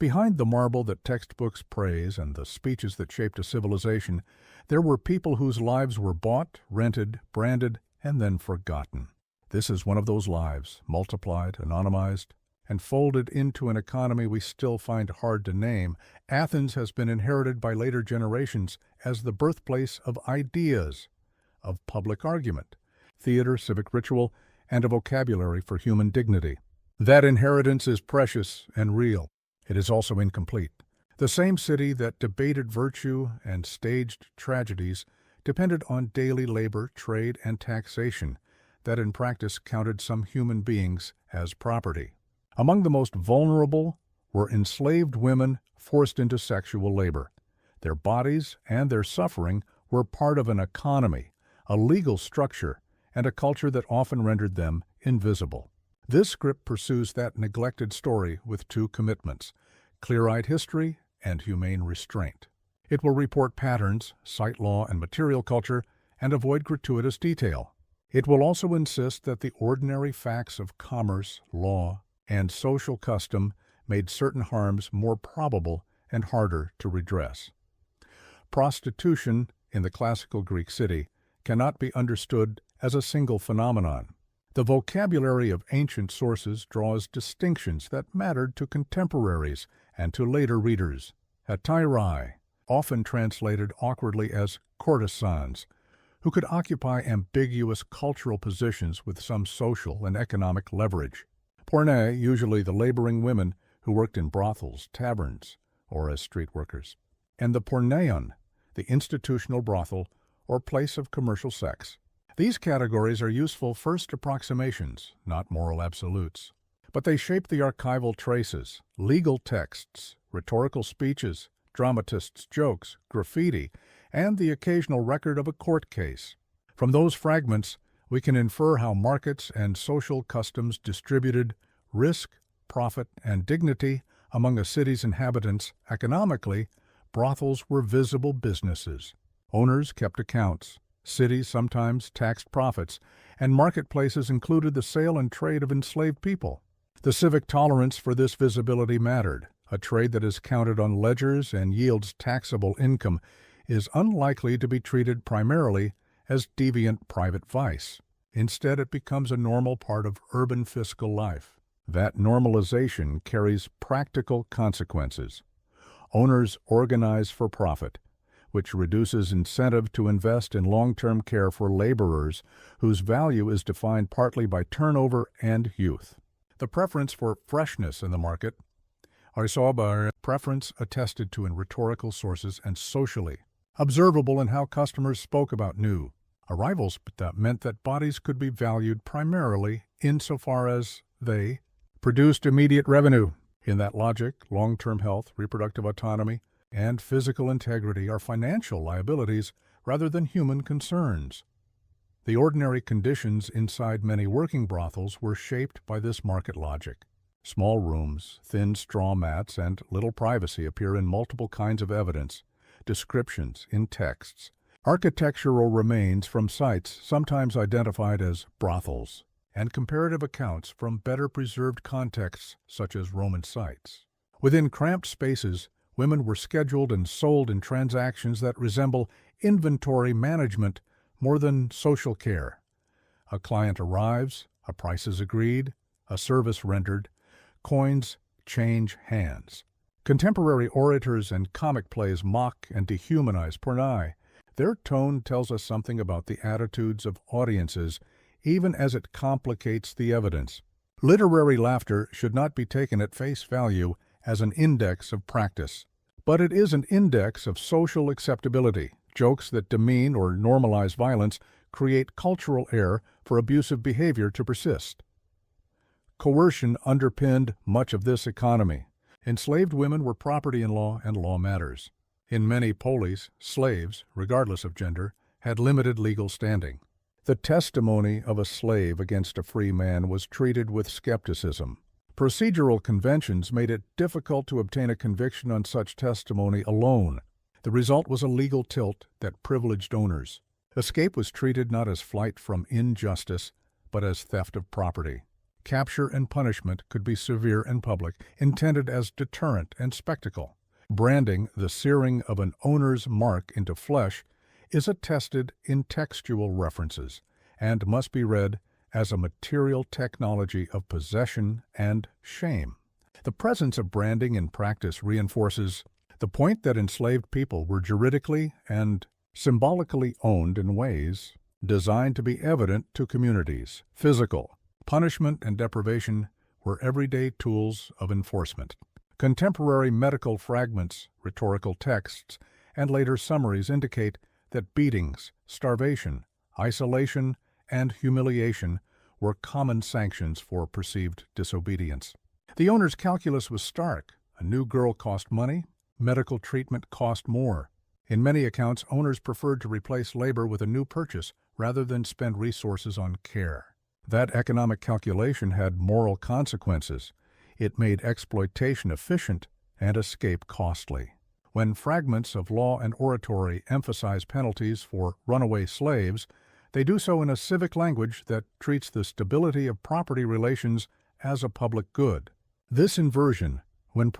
Behind the marble that textbooks praise and the speeches that shaped a civilization, there were people whose lives were bought, rented, branded, and then forgotten. This is one of those lives, multiplied, anonymized, and folded into an economy we still find hard to name. Athens has been inherited by later generations as the birthplace of ideas, of public argument, theater, civic ritual, and a vocabulary for human dignity. That inheritance is precious and real. It is also incomplete. The same city that debated virtue and staged tragedies depended on daily labor, trade, and taxation that in practice counted some human beings as property. Among the most vulnerable were enslaved women forced into sexual labor. Their bodies and their suffering were part of an economy, a legal structure, and a culture that often rendered them invisible. This script pursues that neglected story with two commitments: clear-eyed history and humane restraint. It will report patterns, cite law and material culture, and avoid gratuitous detail. It will also insist that the ordinary facts of commerce, law, and social custom made certain harms more probable and harder to redress. Prostitution in the classical Greek city cannot be understood as a single phenomenon. The vocabulary of ancient sources draws distinctions that mattered to contemporaries and to later readers. Hetaerai, often translated awkwardly as courtesans, who could occupy ambiguous cultural positions with some social and economic leverage. Pornei, usually the laboring women who worked in brothels, taverns, or as street workers. And the porneion, the institutional brothel or place of commercial sex. These categories are useful first approximations, not moral absolutes. But they shape the archival traces, legal texts, rhetorical speeches, dramatists' jokes, graffiti, and the occasional record of a court case. From those fragments, we can infer how markets and social customs distributed risk, profit, and dignity among a city's inhabitants. Economically, brothels were visible businesses. Owners kept accounts. Cities sometimes taxed profits, and marketplaces included the sale and trade of enslaved people. The civic tolerance for this visibility mattered. A trade that is counted on ledgers and yields taxable income is unlikely to be treated primarily as deviant private vice. Instead, it becomes a normal part of urban fiscal life. That normalization carries practical consequences. Owners organize for profit, which reduces incentive to invest in long-term care for laborers whose value is defined partly by turnover and youth. The preference for freshness in the market I saw by a preference attested to in rhetorical sources and socially, observable in how customers spoke about new arrivals. That meant that bodies could be valued primarily insofar as they produced immediate revenue. In that logic, long-term health, reproductive autonomy, and physical integrity are financial liabilities rather than human concerns. The ordinary conditions inside many working brothels were shaped by this market logic. Small rooms, thin straw mats, and little privacy appear in multiple kinds of evidence, descriptions in texts, architectural remains from sites sometimes identified as brothels, and comparative accounts from better preserved contexts such as Roman sites. Within cramped spaces, women were scheduled and sold in transactions that resemble inventory management more than social care. A client arrives, a price is agreed, a service rendered, coins change hands. Contemporary orators and comic plays mock and dehumanize pornei. Their tone tells us something about the attitudes of audiences, even as it complicates the evidence. Literary laughter should not be taken at face value as an index of practice, but it is an index of social acceptability. Jokes that demean or normalize violence create cultural air for abusive behavior to persist. Coercion underpinned much of this economy. Enslaved women were property in law and law matters. In many polis, slaves, regardless of gender, had limited legal standing. The testimony of a slave against a free man was treated with skepticism. Procedural conventions made it difficult to obtain a conviction on such testimony alone. The result was a legal tilt that privileged owners. Escape was treated not as flight from injustice, but as theft of property. Capture and punishment could be severe and public, intended as deterrent and spectacle. Branding, the searing of an owner's mark into flesh, is attested in textual references and must be read as a material technology of possession and shame. The presence of branding in practice reinforces the point that enslaved people were juridically and symbolically owned in ways designed to be evident to communities. Physical punishment and deprivation were everyday tools of enforcement. Contemporary medical fragments, rhetorical texts, and later summaries indicate that beatings, starvation, isolation, and humiliation were common sanctions for perceived disobedience. The owner's calculus was stark. A new girl cost money, medical treatment cost more. In many accounts, owners preferred to replace labor with a new purchase rather than spend resources on care. That economic calculation had moral consequences. It made exploitation efficient and escape costly. When fragments of law and oratory emphasize penalties for runaway slaves, they do so in a civic language that treats the stability of property relations as a public good. This inversion, when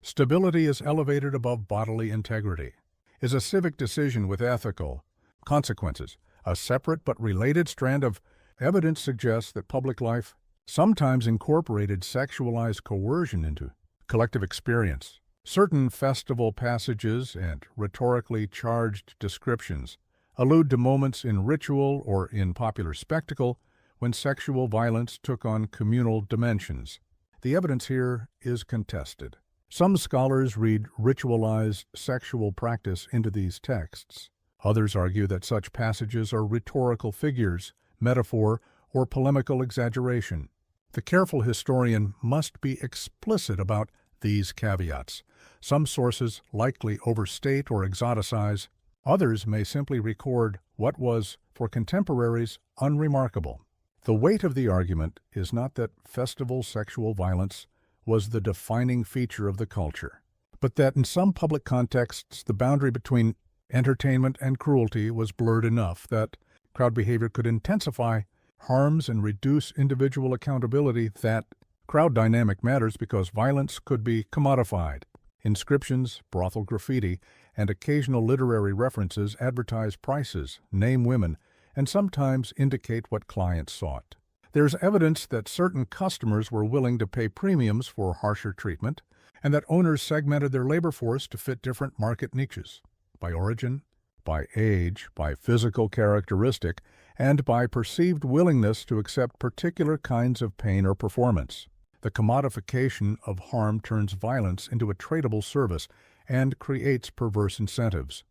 stability is elevated above bodily integrity, is a civic decision with ethical consequences. A separate but related strand of evidence suggests that public life sometimes incorporated sexualized coercion into collective experience. Certain festival passages and rhetorically charged descriptions allude to moments in ritual or in popular spectacle when sexual violence took on communal dimensions. The evidence here is contested. Some scholars read ritualized sexual practice into these texts. Others argue that such passages are rhetorical figures, metaphor, or polemical exaggeration. The careful historian must be explicit about these caveats. Some sources likely overstate or exoticize. Others may simply record what was, for contemporaries, unremarkable. The weight of the argument is not that festival sexual violence was the defining feature of the culture, but that in some public contexts the boundary between entertainment and cruelty was blurred enough that crowd behavior could intensify harms and reduce individual accountability. That crowd dynamic matters because violence could be commodified. Inscriptions, brothel graffiti, and occasional literary references advertise prices, name women, and sometimes indicate what clients sought. There's evidence that certain customers were willing to pay premiums for harsher treatment, and that owners segmented their labor force to fit different market niches, by origin, by age, by physical characteristic, and by perceived willingness to accept particular kinds of pain or performance. The commodification of harm turns violence into a tradable service and creates perverse incentives.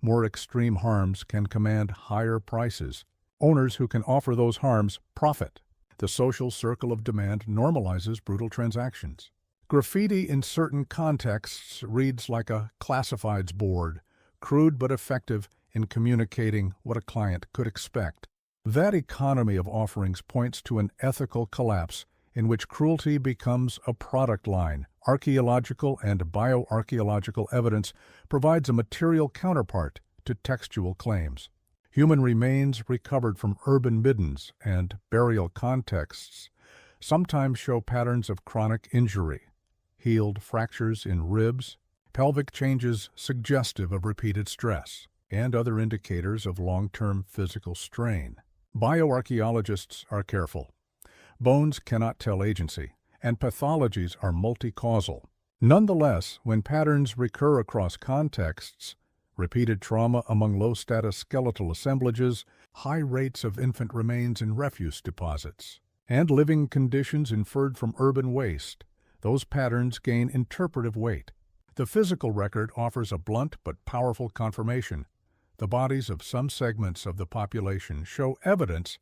More extreme harms can command higher prices. Owners who can offer those harms profit. The social circle of demand normalizes brutal transactions. Graffiti in certain contexts reads like a classifieds board, crude but effective in communicating what a client could expect. That economy of offerings points to an ethical collapse in which cruelty becomes a product line. Archaeological and bioarchaeological evidence provides a material counterpart to textual claims. Human remains recovered from urban middens and burial contexts sometimes show patterns of chronic injury, healed fractures in ribs, pelvic changes suggestive of repeated stress, and other indicators of long-term physical strain. Bioarchaeologists are careful. Bones cannot tell agency, and pathologies are multi-causal. Nonetheless, when patterns recur across contexts, repeated trauma among low-status skeletal assemblages, high rates of infant remains in refuse deposits, and living conditions inferred from urban waste, those patterns gain interpretive weight. The physical record offers a blunt but powerful confirmation. The bodies of some segments of the population show evidence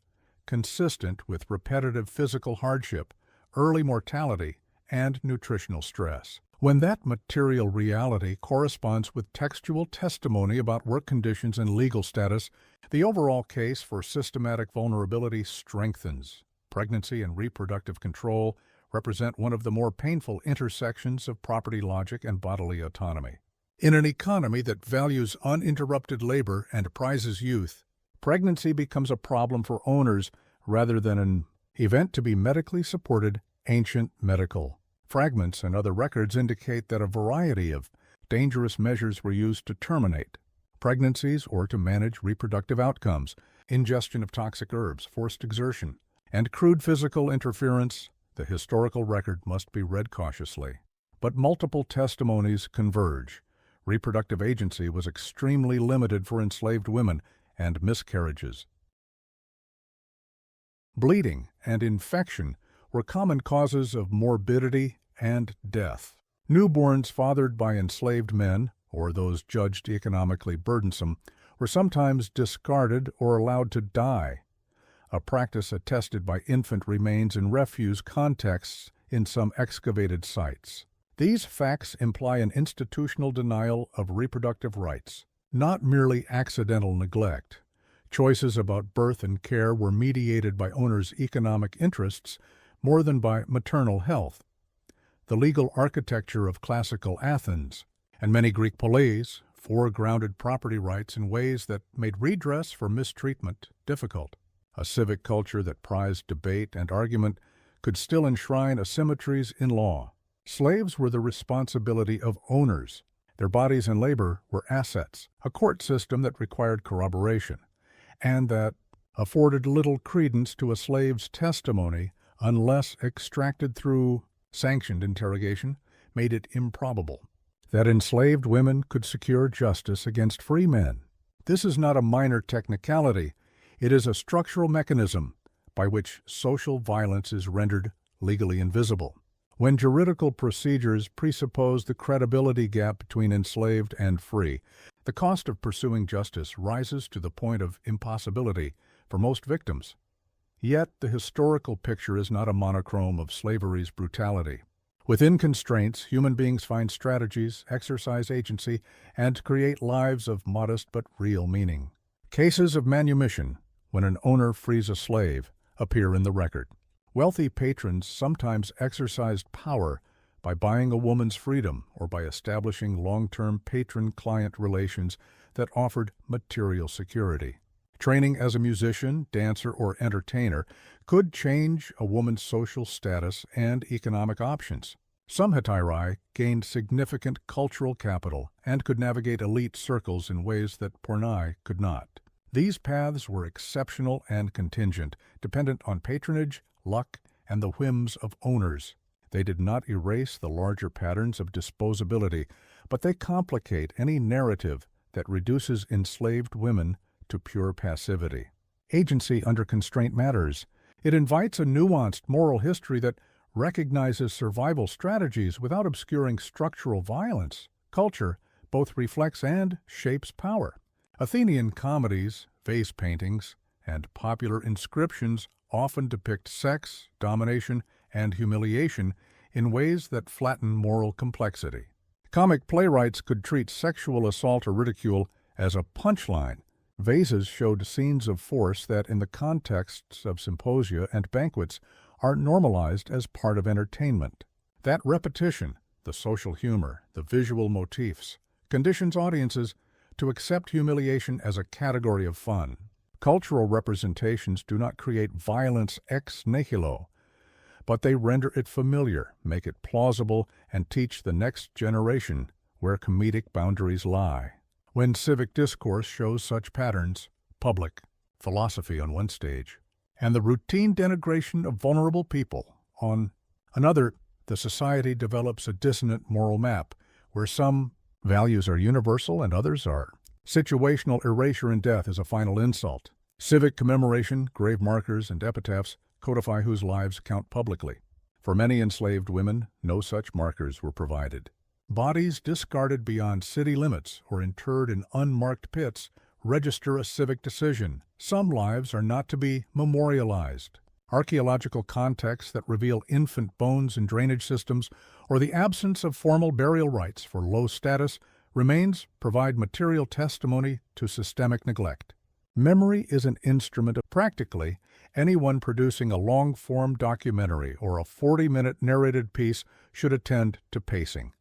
consistent with repetitive physical hardship, early mortality, and nutritional stress. When that material reality corresponds with textual testimony about work conditions and legal status, the overall case for systematic vulnerability strengthens. Pregnancy and reproductive control represent one of the more painful intersections of property logic and bodily autonomy. In an economy that values uninterrupted labor and prizes youth, pregnancy becomes a problem for owners rather than an Event to be medically supported ancient medical. Fragments and other records indicate that a variety of dangerous measures were used to terminate pregnancies or to manage reproductive outcomes, ingestion of toxic herbs, forced exertion, and crude physical interference. The historical record must be read cautiously. But multiple testimonies converge. Reproductive agency was extremely limited for enslaved women, and miscarriages, bleeding, and infection were common causes of morbidity and death. Newborns fathered by enslaved men, or those judged economically burdensome, were sometimes discarded or allowed to die, a practice attested by infant remains in refuse contexts in some excavated sites. These facts imply an institutional denial of reproductive rights, not merely accidental neglect. Choices about birth and care were mediated by owners' economic interests more than by maternal health. The legal architecture of classical Athens and many Greek polis foregrounded property rights in ways that made redress for mistreatment difficult. A civic culture that prized debate and argument could still enshrine asymmetries in law. Slaves were the responsibility of owners. Their bodies and labor were assets, a court system that required corroboration, and that afforded little credence to a slave's testimony unless extracted through sanctioned interrogation, made it improbable that enslaved women could secure justice against free men. This is not a minor technicality. It is a structural mechanism by which social violence is rendered legally invisible. When juridical procedures presuppose the credibility gap between enslaved and free, the cost of pursuing justice rises to the point of impossibility for most victims. Yet the historical picture is not a monochrome of slavery's brutality. Within constraints, human beings find strategies, exercise agency, and create lives of modest but real meaning. Cases of manumission, when an owner frees a slave, appear in the record. Wealthy patrons sometimes exercised power by buying a woman's freedom or by establishing long-term patron-client relations that offered material security. Training as a musician, dancer, or entertainer could change a woman's social status and economic options. Some hetairai gained significant cultural capital and could navigate elite circles in ways that pornai could not. These paths were exceptional and contingent, dependent on patronage, luck, and the whims of owners. They did not erase the larger patterns of disposability, but they complicate any narrative that reduces enslaved women to pure passivity. Agency under constraint matters. It invites a nuanced moral history that recognizes survival strategies without obscuring structural violence. Culture both reflects and shapes power. Athenian comedies, vase paintings, and popular inscriptions often depict sex, domination, and humiliation in ways that flatten moral complexity. Comic playwrights could treat sexual assault or ridicule as a punchline. Vases showed scenes of force that, in the contexts of symposia and banquets, are normalized as part of entertainment. That repetition, the social humor, the visual motifs, conditions audiences to accept humiliation as a category of fun. Cultural representations do not create violence ex nihilo, but they render it familiar, make it plausible, and teach the next generation where comedic boundaries lie. When civic discourse shows such patterns, public philosophy on one stage, and the routine denigration of vulnerable people on another, the society develops a dissonant moral map where some values are universal and others are. Situational erasure in death is a final insult. Civic commemoration, grave markers, and epitaphs codify whose lives count publicly. For many enslaved women, no such markers were provided. Bodies discarded beyond city limits or interred in unmarked pits register a civic decision. Some lives are not to be memorialized. Archaeological contexts that reveal infant bones in drainage systems or the absence of formal burial rites for low status remains provide material testimony to systemic neglect. Memory is an instrument of practically anyone producing a long-form documentary or a 40-minute narrated piece should attend to pacing.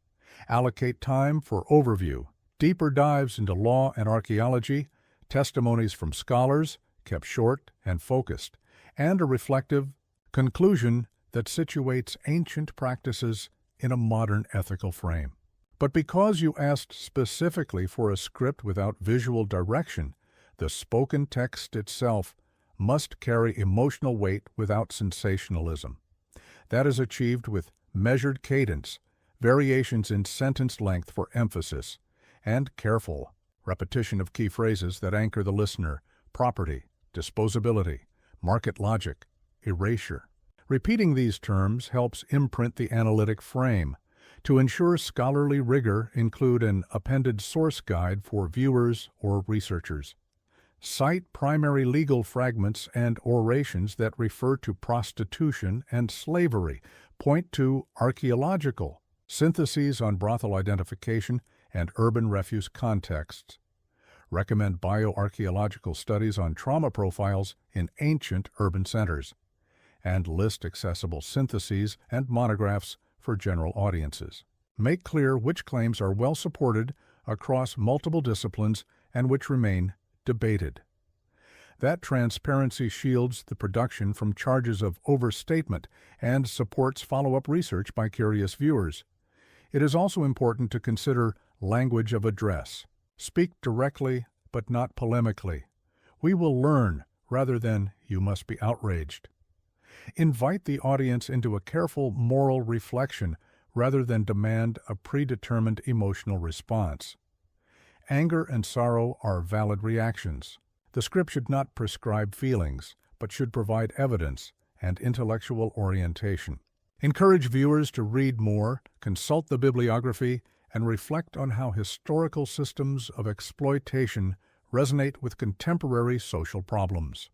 Allocate time for overview, deeper dives into law and archaeology, testimonies from scholars, kept short and focused, and a reflective, Conclusion that situates ancient practices in a modern ethical frame. But because you asked specifically for a script without visual direction, the spoken text itself must carry emotional weight without sensationalism. That is achieved with measured cadence, variations in sentence length for emphasis, and careful repetition of key phrases that anchor the listener: property, disposability, market logic, erasure. Repeating these terms helps imprint the analytic frame. To ensure scholarly rigor, include an appended source guide for viewers or researchers. Cite primary legal fragments and orations that refer to prostitution and slavery. Point to archaeological syntheses on brothel identification and urban refuse contexts. Recommend bioarchaeological studies on trauma profiles in ancient urban centers. And list accessible syntheses and monographs for general audiences. Make clear which claims are well supported across multiple disciplines and which remain debated. That transparency shields the production from charges of overstatement and supports follow-up research by curious viewers. It is also important to consider language of address. Speak directly, but not polemically. We will learn rather than you must be outraged. Invite the audience into a careful moral reflection rather than demand a predetermined emotional response. Anger and sorrow are valid reactions. The script should not prescribe feelings, but should provide evidence and intellectual orientation. Encourage viewers to read more, consult the bibliography, and reflect on how historical systems of exploitation resonate with contemporary social problems.